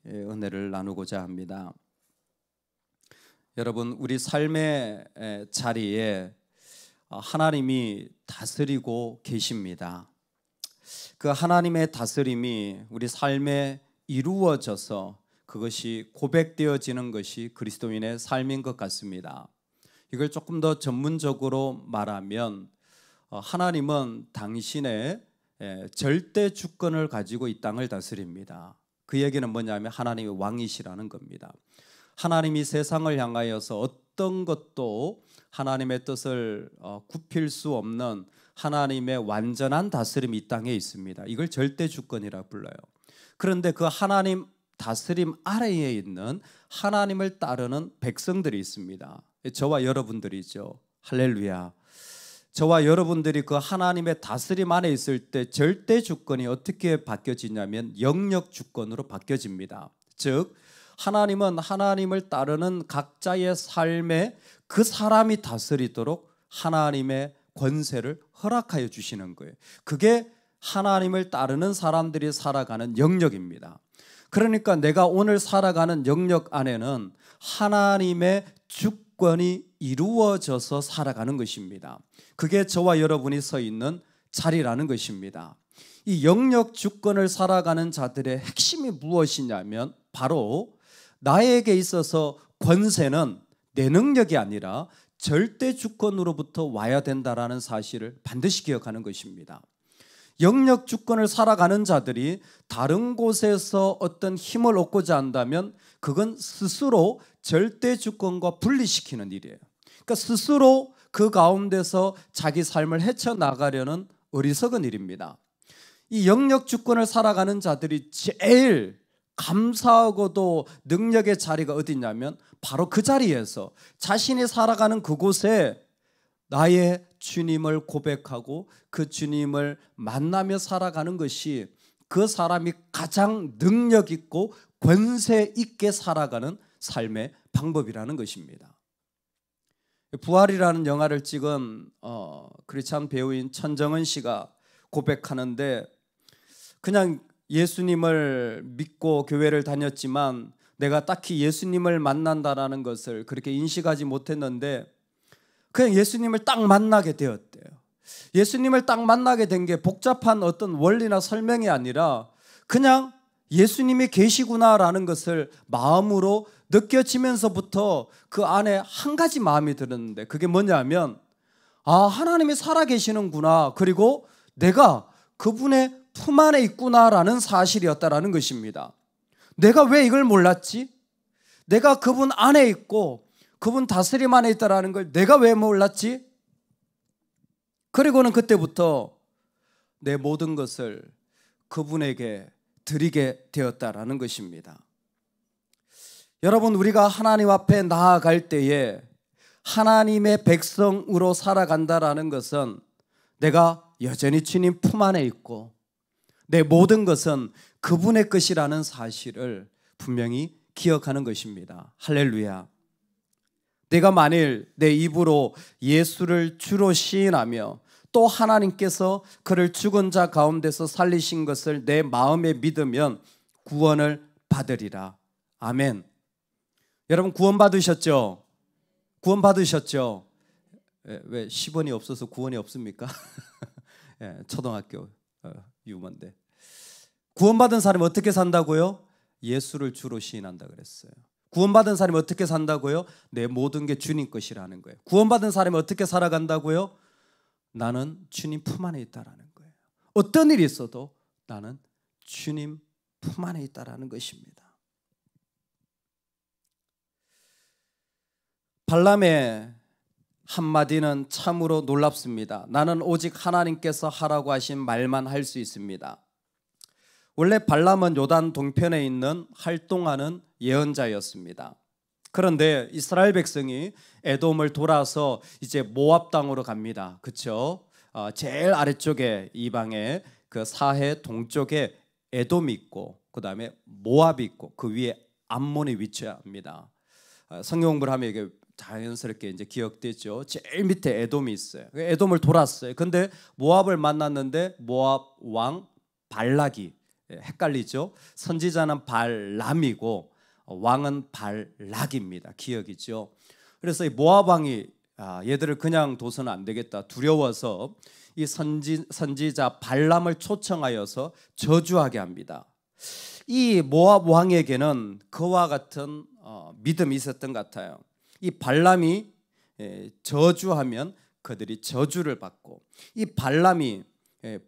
은혜를 나누고자 합니다. 여러분, 우리 삶의 자리에 하나님이 다스리고 계십니다. 그 하나님의 다스림이 우리 삶에 이루어져서 그것이 고백되어지는 것이 그리스도인의 삶인 것 같습니다. 이걸 조금 더 전문적으로 말하면 하나님은 당신의 절대 주권을 가지고 이 땅을 다스립니다. 그 얘기는 뭐냐면 하나님의 왕이시라는 겁니다. 하나님이 세상을 향하여서 어떤 것도 하나님의 뜻을 굽힐 수 없는 하나님의 완전한 다스림이 이 땅에 있습니다. 이걸 절대 주권이라 불러요. 그런데 그 하나님 다스림 아래에 있는 하나님을 따르는 백성들이 있습니다. 저와 여러분들이죠. 할렐루야. 저와 여러분들이 그 하나님의 다스림 안에 있을 때 절대 주권이 어떻게 바뀌어지냐면 영역 주권으로 바뀌어집니다. 즉 하나님은 하나님을 따르는 각자의 삶에 그 사람이 다스리도록 하나님의 권세를 허락하여 주시는 거예요. 그게 하나님을 따르는 사람들이 살아가는 영역입니다. 그러니까 내가 오늘 살아가는 영역 안에는 하나님의 주권이 이루어져서 살아가는 것입니다. 그게 저와 여러분이 서 있는 자리라는 것입니다. 이 영역 주권을 살아가는 자들의 핵심이 무엇이냐면 바로 나에게 있어서 권세는 내 능력이 아니라 절대 주권으로부터 와야 된다라는 사실을 반드시 기억하는 것입니다. 영역 주권을 살아가는 자들이 다른 곳에서 어떤 힘을 얻고자 한다면 그건 스스로 절대 주권과 분리시키는 일이에요. 그러니까 스스로 그 가운데서 자기 삶을 헤쳐나가려는 어리석은 일입니다. 이 영역 주권을 살아가는 자들이 제일 감사하고도 능력의 자리가 어디냐면 바로 그 자리에서 자신이 살아가는 그곳에 나의 주님을 고백하고 그 주님을 만나며 살아가는 것이 그 사람이 가장 능력 있고 권세 있게 살아가는 삶의 방법이라는 것입니다. 부활이라는 영화를 찍은 크리스찬 배우인 천정은 씨가 고백하는데 그냥 예수님을 믿고 교회를 다녔지만 내가 딱히 예수님을 만난다라는 것을 그렇게 인식하지 못했는데 그냥 예수님을 딱 만나게 되었대요. 예수님을 딱 만나게 된 게 복잡한 어떤 원리나 설명이 아니라 그냥 예수님이 계시구나라는 것을 마음으로 느껴지면서부터 그 안에 한 가지 마음이 들었는데 그게 뭐냐면 하나님이 살아계시는구나, 그리고 내가 그분의 품 안에 있구나라는 사실이었다라는 것입니다. 내가 왜 이걸 몰랐지? 내가 그분 안에 있고 그분 다스림 안에 있다라는 걸 내가 왜 몰랐지? 그리고는 그때부터 내 모든 것을 그분에게 드리게 되었다라는 것입니다. 여러분, 우리가 하나님 앞에 나아갈 때에 하나님의 백성으로 살아간다라는 것은 내가 여전히 주님 품 안에 있고 내 모든 것은 그분의 것이라는 사실을 분명히 기억하는 것입니다. 할렐루야. 내가 만일 내 입으로 예수를 주로 시인하며 또 하나님께서 그를 죽은 자 가운데서 살리신 것을 내 마음에 믿으면 구원을 받으리라. 아멘. 여러분, 구원 받으셨죠? 구원 받으셨죠? 왜 10원이 없어서 구원이 없습니까? 초등학교 유머인데. 구원받은 사람이 어떻게 산다고요? 예수를 주로 시인한다 그랬어요. 구원받은 사람이 어떻게 산다고요? 내 모든 게 주님 것이라는 거예요. 구원받은 사람이 어떻게 살아간다고요? 나는 주님 품 안에 있다라는 거예요. 어떤 일이 있어도 나는 주님 품 안에 있다라는 것입니다. 발람의 한마디는 참으로 놀랍습니다. 나는 오직 하나님께서 하라고 하신 말만 할 수 있습니다. 원래 발람은 요단 동편에 있는 활동하는 예언자였습니다. 그런데 이스라엘 백성이 에돔을 돌아서 이제 모압 땅으로 갑니다. 그렇죠? 제일 아래쪽에 이방에 그 사해 동쪽에 에돔이 있고 그 다음에 모압이 있고 그 위에 암몬이 위치합니다. 성경 공부를 하면 이게 자연스럽게 이제 기억되죠. 제일 밑에 에돔이 있어요. 에돔을 돌았어요. 근데 모압을 만났는데 모압 왕 발락이 헷갈리죠. 선지자는 발람이고 왕은 발락입니다. 기억이죠. 그래서 이 모압 왕이 얘들을 그냥 둬서는 안 되겠다 두려워서 이 선지자 발람을 초청하여서 저주하게 합니다. 이 모압 왕에게는 그와 같은 믿음이 있었던 것 같아요. 이 발람이 저주하면 그들이 저주를 받고 이 발람이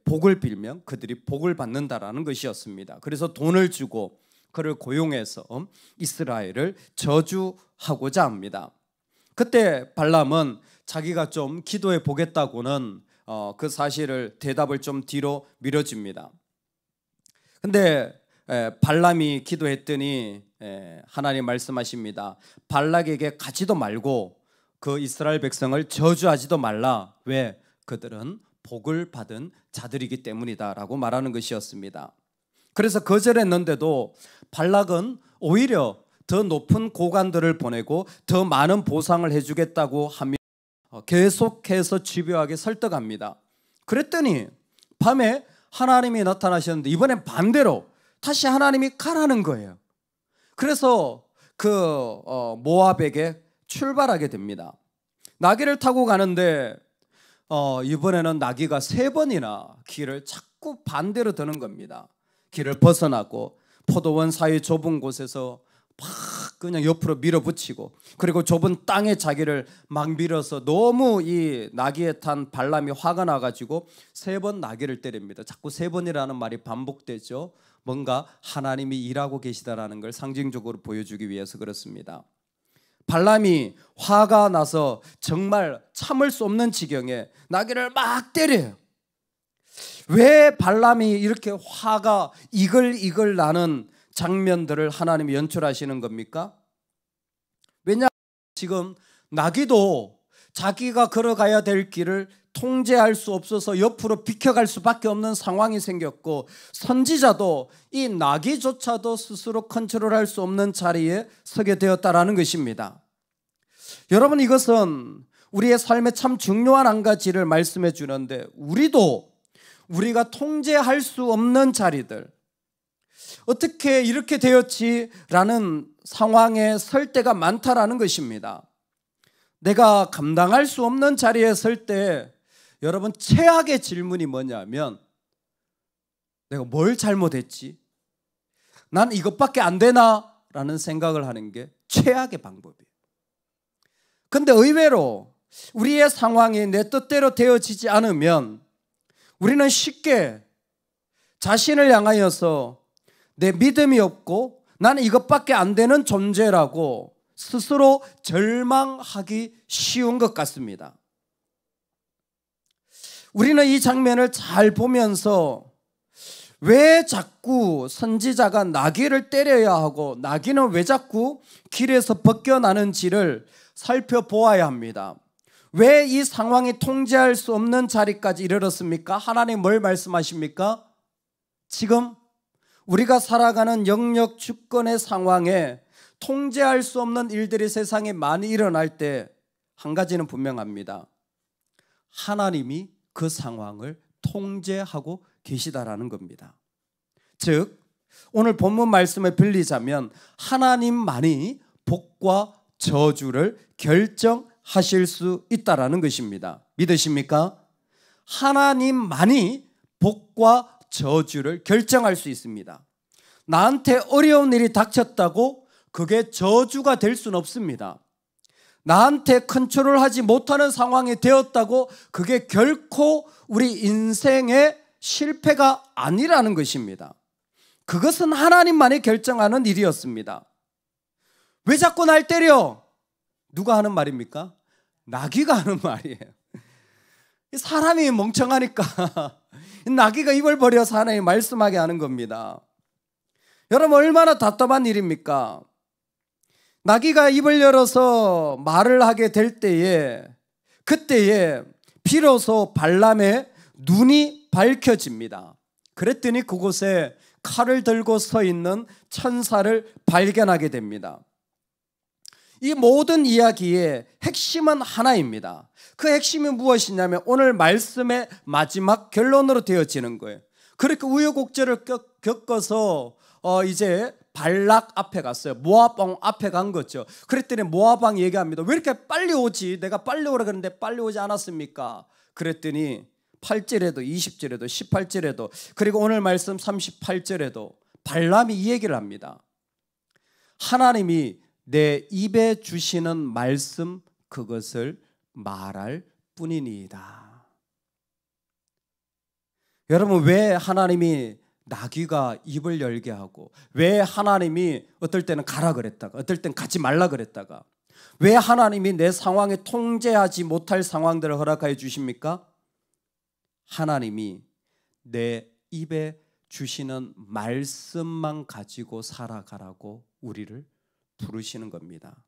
복을 빌면 그들이 복을 받는다라는 것이었습니다. 그래서 돈을 주고 그를 고용해서 이스라엘을 저주하고자 합니다. 그때 발람은 자기가 좀 기도해 보겠다고는 그 사실을 대답을 좀 뒤로 미뤄줍니다. 근데 발람이 기도했더니 하나님 말씀하십니다. 발락에게 가지도 말고 그 이스라엘 백성을 저주하지도 말라. 왜? 그들은 복을 받은 자들이기 때문이다라고 말하는 것이었습니다. 그래서 거절했는데도 발락은 오히려 더 높은 고관들을 보내고 더 많은 보상을 해주겠다고 하며 계속해서 집요하게 설득합니다. 그랬더니 밤에 하나님이 나타나셨는데 이번엔 반대로 다시 하나님이 가라는 거예요. 그래서 그 모압에게 출발하게 됩니다. 나귀를 타고 가는데 이번에는 나귀가 3번이나 길을 자꾸 반대로 드는 겁니다. 길을 벗어나고 포도원 사이 좁은 곳에서 막 그냥 옆으로 밀어붙이고 그리고 좁은 땅에 자기를 막 밀어서 너무 이 나귀에 탄 발람이 화가 나가지고 3번 나귀를 때립니다. 자꾸 3번이라는 말이 반복되죠. 뭔가 하나님이 일하고 계시다라는 걸 상징적으로 보여주기 위해서 그렇습니다. 발람이 화가 나서 정말 참을 수 없는 지경에 나귀를 막 때려요. 왜 발람이 이렇게 화가 이글이글 나는 장면들을 하나님이 연출하시는 겁니까? 왜냐하면 지금 나귀도 자기가 걸어가야 될 길을 통제할 수 없어서 옆으로 비켜갈 수밖에 없는 상황이 생겼고 선지자도 이 나귀조차도 스스로 컨트롤할 수 없는 자리에 서게 되었다라는 것입니다. 여러분, 이것은 우리의 삶에 참 중요한 한 가지를 말씀해 주는데 우리가 통제할 수 없는 자리들, 어떻게 이렇게 되었지라는 상황에 설 때가 많다라는 것입니다. 내가 감당할 수 없는 자리에 설 때 여러분 최악의 질문이 뭐냐면 내가 뭘 잘못했지? 난 이것밖에 안 되나? 라는 생각을 하는 게 최악의 방법이에요. 근데 의외로 우리의 상황이 내 뜻대로 되어지지 않으면 우리는 쉽게 자신을 향하여서 내 믿음이 없고 나는 이것밖에 안 되는 존재라고 스스로 절망하기 쉬운 것 같습니다. 우리는 이 장면을 잘 보면서 왜 자꾸 선지자가 나귀를 때려야 하고 나귀는 왜 자꾸 길에서 벗겨나는지를 살펴보아야 합니다. 왜 이 상황이 통제할 수 없는 자리까지 이르렀습니까? 하나님 뭘 말씀하십니까? 지금 우리가 살아가는 영역 주권의 상황에 통제할 수 없는 일들이 세상에 많이 일어날 때 한 가지는 분명합니다. 하나님이 그 상황을 통제하고 계시다라는 겁니다. 즉 오늘 본문 말씀을 빌리자면 하나님만이 복과 저주를 결정하실 수 있다라는 것입니다. 믿으십니까? 하나님만이 복과 저주를 결정할 수 있습니다. 나한테 어려운 일이 닥쳤다고 그게 저주가 될 수는 없습니다. 나한테 컨트롤하지 못하는 상황이 되었다고 그게 결코 우리 인생의 실패가 아니라는 것입니다. 그것은 하나님만이 결정하는 일이었습니다. 왜 자꾸 날 때려? 누가 하는 말입니까? 나귀가 하는 말이에요. 사람이 멍청하니까 나귀가 입을 벌여서 하나님 말씀하게 하는 겁니다. 여러분 얼마나 답답한 일입니까? 나귀가 입을 열어서 말을 하게 될 때에 그때에 비로소 발람의 눈이 밝혀집니다. 그랬더니 그곳에 칼을 들고 서 있는 천사를 발견하게 됩니다. 이 모든 이야기의 핵심은 하나입니다. 그 핵심이 무엇이냐면 오늘 말씀의 마지막 결론으로 되어지는 거예요. 그렇게 우여곡절을 겪어서 이제 발락 앞에 갔어요. 모압 왕 앞에 간 거죠. 그랬더니 모압 왕 얘기합니다. 왜 이렇게 빨리 오지? 내가 빨리 오라 그랬는데 빨리 오지 않았습니까? 그랬더니 8절에도 20절에도 18절에도 그리고 오늘 말씀 38절에도 발람이 이 얘기를 합니다. 하나님이 내 입에 주시는 말씀 그것을 말할 뿐이니이다. 여러분, 왜 하나님이 나귀가 입을 열게 하고, 왜 하나님이 어떨 때는 가라 그랬다가 어떨 때는 가지 말라 그랬다가, 왜 하나님이 내 상황에 통제하지 못할 상황들을 허락하여 주십니까? 하나님이 내 입에 주시는 말씀만 가지고 살아가라고 우리를 부르시는 겁니다.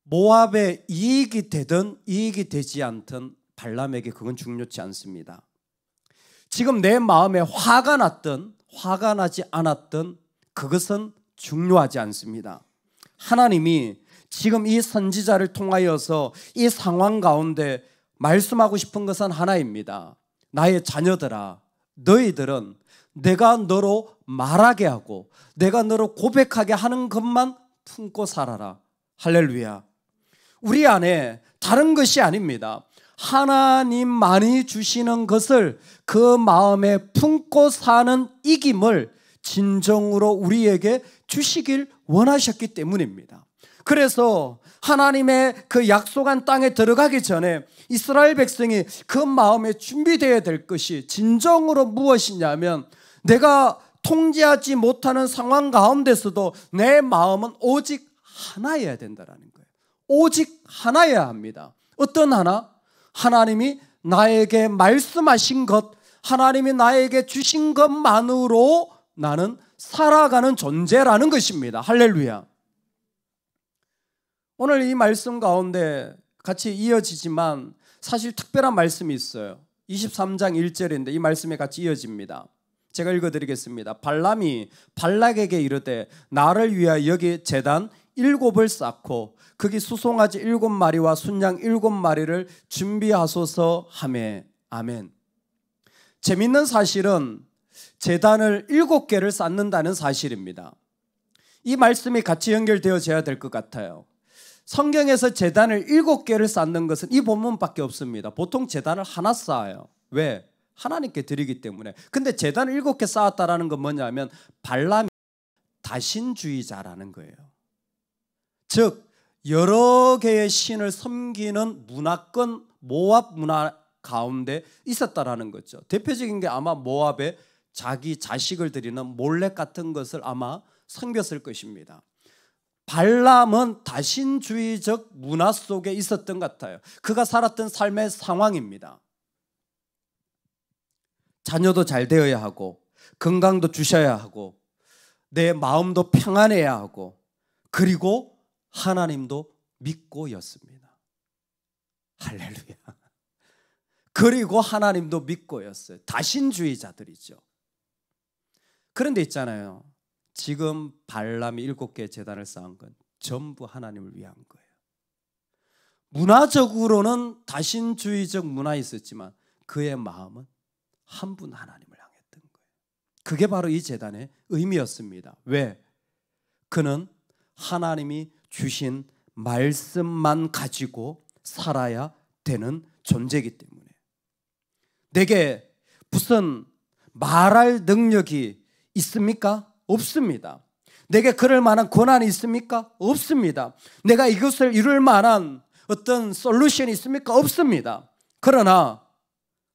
모압에 이익이 되든 이익이 되지 않든 발람에게 그건 중요치 않습니다. 지금 내 마음에 화가 났든 화가 나지 않았든 그것은 중요하지 않습니다. 하나님이 지금 이 선지자를 통하여서 이 상황 가운데 말씀하고 싶은 것은 하나입니다. 나의 자녀들아, 너희들은 내가 너로 말하게 하고 내가 너로 고백하게 하는 것만 품고 살아라. 할렐루야. 우리 안에 다른 것이 아닙니다. 하나님만이 주시는 것을 그 마음에 품고 사는 이김을 진정으로 우리에게 주시길 원하셨기 때문입니다. 그래서 하나님의 그 약속한 땅에 들어가기 전에 이스라엘 백성이 그 마음에 준비되어야 될 것이 진정으로 무엇이냐면, 내가 통제하지 못하는 상황 가운데서도 내 마음은 오직 하나여야 된다는 거예요. 오직 하나여야 합니다. 어떤 하나? 하나님이 나에게 말씀하신 것, 하나님이 나에게 주신 것만으로 나는 살아가는 존재라는 것입니다. 할렐루야. 오늘 이 말씀 가운데 같이 이어지지만 사실 특별한 말씀이 있어요. 23장 1절인데 이 말씀에 같이 이어집니다. 제가 읽어드리겠습니다. 발람이 발락에게 이르되 나를 위하여 여기 제단 7을 쌓고 거기 수송아지 7마리와 순양 7마리를 준비하소서 하매. 아멘. 재밌는 사실은 제단을 7개를 쌓는다는 사실입니다. 이 말씀이 같이 연결되어져야 될 것 같아요. 성경에서 제단을 7개를 쌓는 것은 이 본문밖에 없습니다. 보통 제단을 하나 쌓아요. 왜? 하나님께 드리기 때문에. 근데 제단을 7개 쌓았다라는 건 뭐냐면 발람이 다신주의자라는 거예요. 즉 여러 개의 신을 섬기는 문화권, 모압 문화 가운데 있었다라는 거죠. 대표적인 게 아마 모압에 자기 자식을 드리는 몰렉 같은 것을 아마 섬겼을 것입니다. 발람은 다신주의적 문화 속에 있었던 것 같아요. 그가 살았던 삶의 상황입니다. 자녀도 잘 되어야 하고 건강도 주셔야 하고 내 마음도 평안해야 하고 그리고 하나님도 믿고였습니다. 할렐루야. 그리고 하나님도 믿고였어요. 다신주의자들이죠. 그런데 있잖아요. 지금 발람이 7개의 제단을 쌓은 건 전부 하나님을 위한 거예요. 문화적으로는 다신주의적 문화에 있었지만 그의 마음은 한 분 하나님을 향했던 거예요. 그게 바로 이 제단의 의미였습니다. 왜? 그는 하나님이 주신 말씀만 가지고 살아야 되는 존재이기 때문에. 내게 무슨 말할 능력이 있습니까? 없습니다. 내게 그럴 만한 권한이 있습니까? 없습니다. 내가 이것을 이룰 만한 어떤 솔루션이 있습니까? 없습니다. 그러나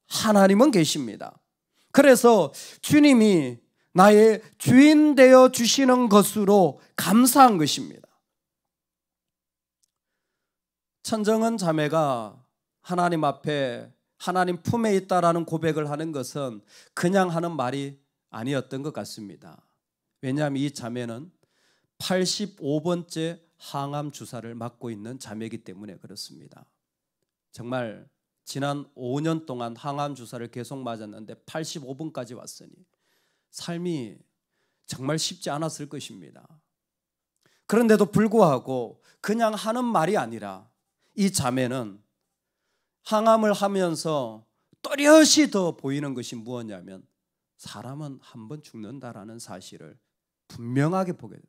하나님은 계십니다. 그래서 주님이 나의 주인 되어 주시는 것으로 감사한 것입니다. 천정은 자매가 하나님 앞에 하나님 품에 있다라는 고백을 하는 것은 그냥 하는 말이 아니었던 것 같습니다. 왜냐하면 이 자매는 85번째 항암 주사를 맞고 있는 자매이기 때문에 그렇습니다. 정말 지난 5년 동안 항암 주사를 계속 맞았는데 85번까지 왔으니 삶이 정말 쉽지 않았을 것입니다. 그런데도 불구하고 그냥 하는 말이 아니라 이 자매는 항암을 하면서 또렷이 더 보이는 것이 무엇이냐면 사람은 한 번 죽는다라는 사실을 분명하게 보게 돼요.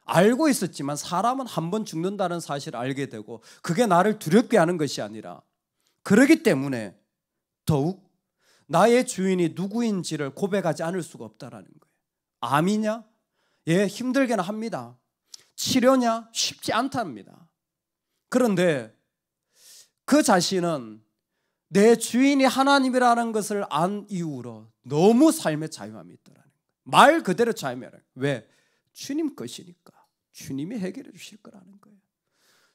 알고 있었지만 사람은 한 번 죽는다는 사실을 알게 되고 그게 나를 두렵게 하는 것이 아니라 그러기 때문에 더욱 나의 주인이 누구인지를 고백하지 않을 수가 없다라는 거예요. 암이냐? 예, 힘들게는 합니다. 치료냐? 쉽지 않답니다. 그런데 그 자신은 내 주인이 하나님이라는 것을 안 이후로 너무 삶의 자유함이 있더라는 거예요. 말 그대로 자유함이라는 거예요. 왜? 주님 것이니까. 주님이 해결해 주실 거라는 거예요.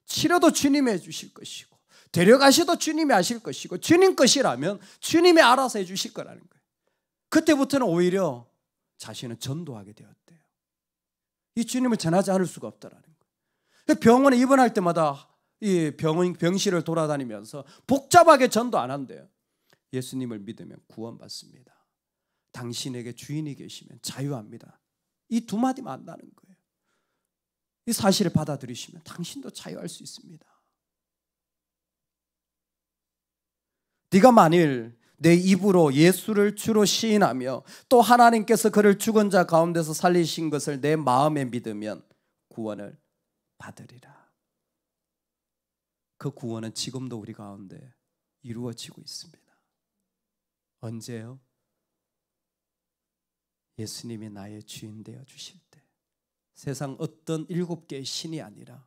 치료도 주님이 해 주실 것이고 데려가셔도 주님이 하실 것이고 주님 것이라면 주님이 알아서 해 주실 거라는 거예요. 그때부터는 오히려 자신은 전도하게 되었대요. 이 주님을 전하지 않을 수가 없다라는 거예요. 병원에 입원할 때마다 이 병실을 돌아다니면서 복잡하게 전도 안 한대요. 예수님을 믿으면 구원받습니다. 당신에게 주인이 계시면 자유합니다. 이 두 마디만 안다는 거예요. 이 사실을 받아들이시면 당신도 자유할 수 있습니다. 네가 만일 내 입으로 예수를 주로 시인하며 또 하나님께서 그를 죽은 자 가운데서 살리신 것을 내 마음에 믿으면 구원을 받으리라. 그 구원은 지금도 우리 가운데 이루어지고 있습니다. 언제요? 예수님이 나의 주인 되어 주실 때. 세상 어떤 7개의 신이 아니라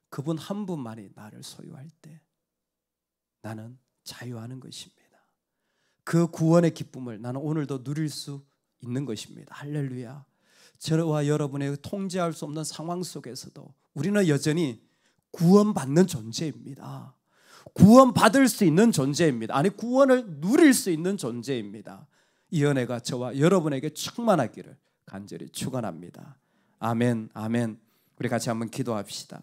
그분 한 분만이 나를 소유할 때 나는 자유하는 것입니다. 그 구원의 기쁨을 나는 오늘도 누릴 수 있는 것입니다. 할렐루야. 저와 여러분의 통제할 수 없는 상황 속에서도 우리는 여전히 구원받는 존재입니다. 구원받을 수 있는 존재입니다. 아니, 구원을 누릴 수 있는 존재입니다. 이 은혜가 저와 여러분에게 충만하기를 간절히 축원합니다. 아멘, 아멘. 우리 같이 한번 기도합시다.